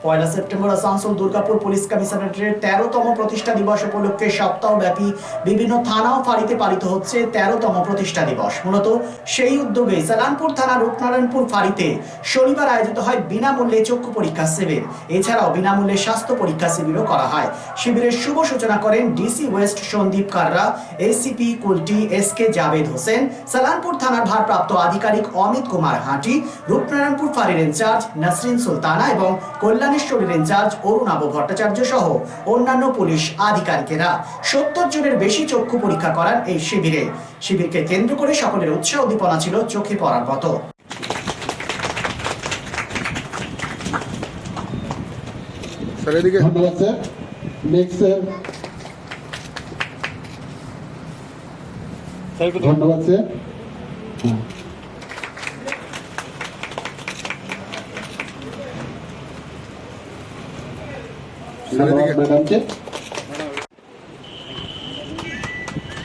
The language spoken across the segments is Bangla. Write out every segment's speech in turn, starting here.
পয়লা সেপ্টেম্বর আসানসোল দুর্গাপুর পুলিশ কমিশনারেটের 13তম প্রতিষ্ঠা দিবস উপলক্ষে সপ্তাহব্যাপী বিভিন্ন থানা ও ফাঁড়িতে পালিত হচ্ছে 13তম প্রতিষ্ঠা দিবস। মূলত সেই উদ্যোগে সালানপুর থানার রূপনারায়ণপুর ফাঁড়িতে শনিবার আয়োজিত হয় বিনামূল্যে চক্ষু পরীক্ষা শিবির। এছাড়াও বিনামূল্যে স্বাস্থ্য পরীক্ষা শিবিরও করা হয়। শিবিরের শুভ সূচনা করেন DC west Sandeep Karra, ACP Kulti SK Javed Hossain, Salanpur থানার ভারপ্রাপ্ত আধিকারিক অমিত কুমার হাঁটি, রূপনারায়ণপুর ফাঁড়ির ইনচার্জ নাসরিন সুলতানা এবং কল্যাণেশ্বরীর ইনচার্জ অরুণাভ ভট্টাচার্য সহ অন্যান্য পুলিশ আধিকারিকেরা। 70 জনের বেশি চক্ষু পরীক্ষা করান এই শিবিরে। শিবিরকে কেন্দ্র করে সকলের উৎসাহ উদ্দীপনা ছিল চোখে পড়ার মতো। ধন্যবাদ স্যার। Next sir. ধন্যবাদ স্যার। ম্যাডামকে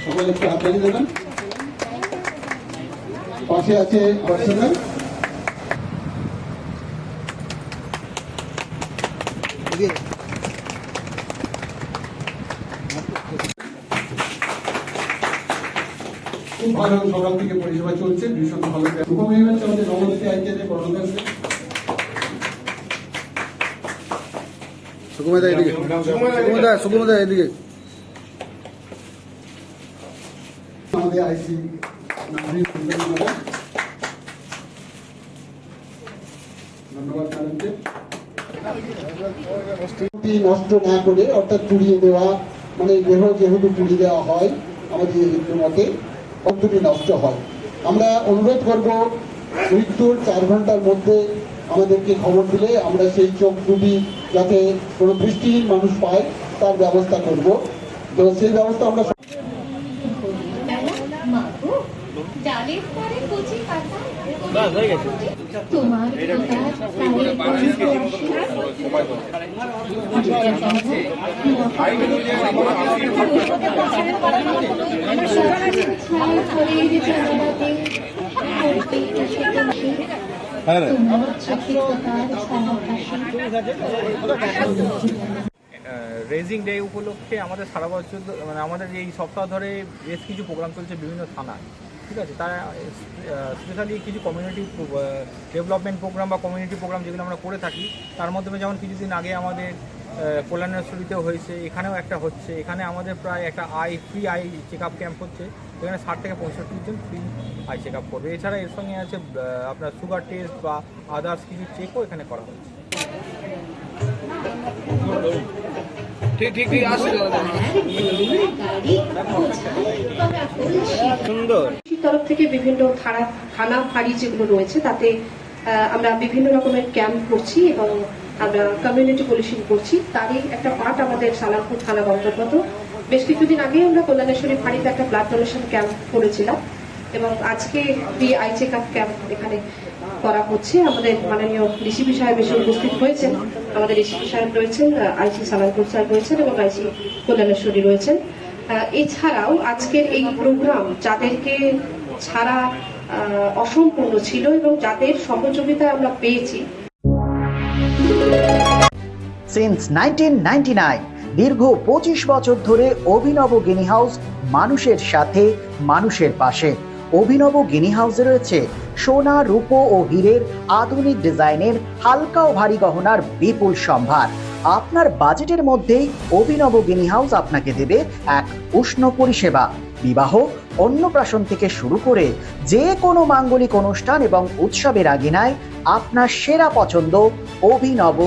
সকলে একটু হাততালি দেবেন। পাশে আছে পার্সোনাল। খুব ভালো সকাল থেকে পরিষেবা চলছে, ভীষণ ভালো। আমাদের নবনীতি আইটিতে পড়াশোনা করছে। সুকুমাদা এদিকে, সুকুমাদা এদিকে। আমাদের আইসি ধন্যবাদ ম্যাডামকে। নষ্ট না করে অর্থাৎ পুড়িয়ে দেওয়া, মানে দেহ যেহেতু পুড়িয়ে দেওয়া হয় আমাদের হিন্দু মতে অন্তটি নষ্ট হয়। আমরা অনুরোধ করব মৃত্যুর 4 ঘন্টার মধ্যে আমাদেরকে খবর দিলে আমরা সেই চোখ দুটি যাতে কোনো দৃষ্টিহীন মানুষ পায় তার ব্যবস্থা করব। তো সেই ব্যবস্থা আমরা রেজিং ডে উপলক্ষে আমাদের সারা বছর মানে আমাদের এই সপ্তাহ ধরে বেশ কিছু প্রোগ্রাম চলছে বিভিন্ন থানায়, ঠিক আছে। তারা স্পেশালি কিছু কমিউনিটি ডেভেলপমেন্ট প্রোগ্রাম বা কমিউনিটি প্রোগ্রাম যেগুলো আমরা করে থাকি, তার মাধ্যমে যেমন কিছুদিন আগে আমাদের কল্যাণেশ্বরীতেও হয়েছে, এখানেও একটা হচ্ছে। এখানে আমাদের প্রায় একটা free eye check up camp হচ্ছে, এখানে 60 থেকে 65 জন ফ্রি আই চেক আপ করবে। এছাড়া এর সঙ্গে আছে আপনার সুগার টেস্ট বা আদার্স কিছু চেকও এখানে করা হচ্ছে। তরফ থেকে বিভিন্ন থানা ফাঁড়ি যেগুলো রয়েছে তাতে আমরা বিভিন্ন রকমের ক্যাম্প করছি এবং আমরা কমিউনিটি পুলিশিং করছি। তারই একটা পার্ট আমাদের সালানপুর থানা অন্তর্গত। বেশ কিছুদিন আগে আমরা কল্যাণেশ্বরী ফাঁড়িতে একটা ব্লাড ডোনেশন ক্যাম্প করেছিলাম এবং আজকে free eye check up camp এখানে করা হচ্ছে। আমাদের মাননীয় ডিসিপি সাহেব এসে উপস্থিত হয়েছেন। আমাদের ডিসিপি সাহেব রয়েছেন, আইসি সালানপুর স্যার রয়েছেন এবং আইসি কল্যাণেশ্বরী রয়েছেন। এছাড়াও আজকের এই প্রোগ্রাম যাদেরকে ছাড়া অসম্পূর্ণ ছিল এবং যাদের সহযোগিতা আমরা পেয়েছি। সিন্স 1999 দীর্ঘ 25 বছর ধরে অভিনব গিনি হাউস মানুষের সাথে, মানুষের পাশে। অভিনব গিনি হাউসে রয়েছে সোনা, রূপো ও হীরের আধুনিক ডিজাইনের হালকা ও ভারী গহনার বিপুল সম্ভার। আপনার বাজেটের মধ্যেই অভিনব গিনি হাউস আপনাকে দেবে এক উষ্ণ পরিষেবা। বিবাহ, অন্নপ্রাশন থেকে শুরু করে যে কোনো মাঙ্গলিক অনুষ্ঠান এবং উৎসবের আগিনায় আপনার সেরা পছন্দ অভিনব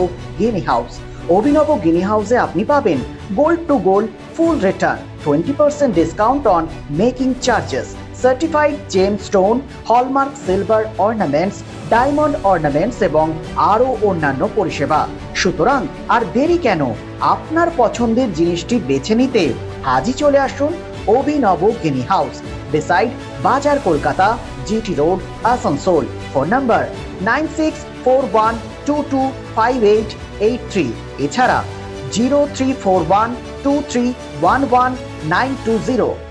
গিনি হাউস। অভিনব গিনি হাউসে আপনি পাবেন gold to gold full return, 20% discount on making charges, certified gem stone, hallmark silver ornaments, diamond ornaments এবং আরও অন্যান্য পরিষেবা। সুতরাং আর দেরি কেন? আপনার পছন্দের জিনিসটি বেছে নিতে আজই চলে আসুন অভিনব গিনি হাউস, বিসাইড বাজার Kolkata, GT road, Asansol. Phone number 9641225883, এছাড়া 03412311 920।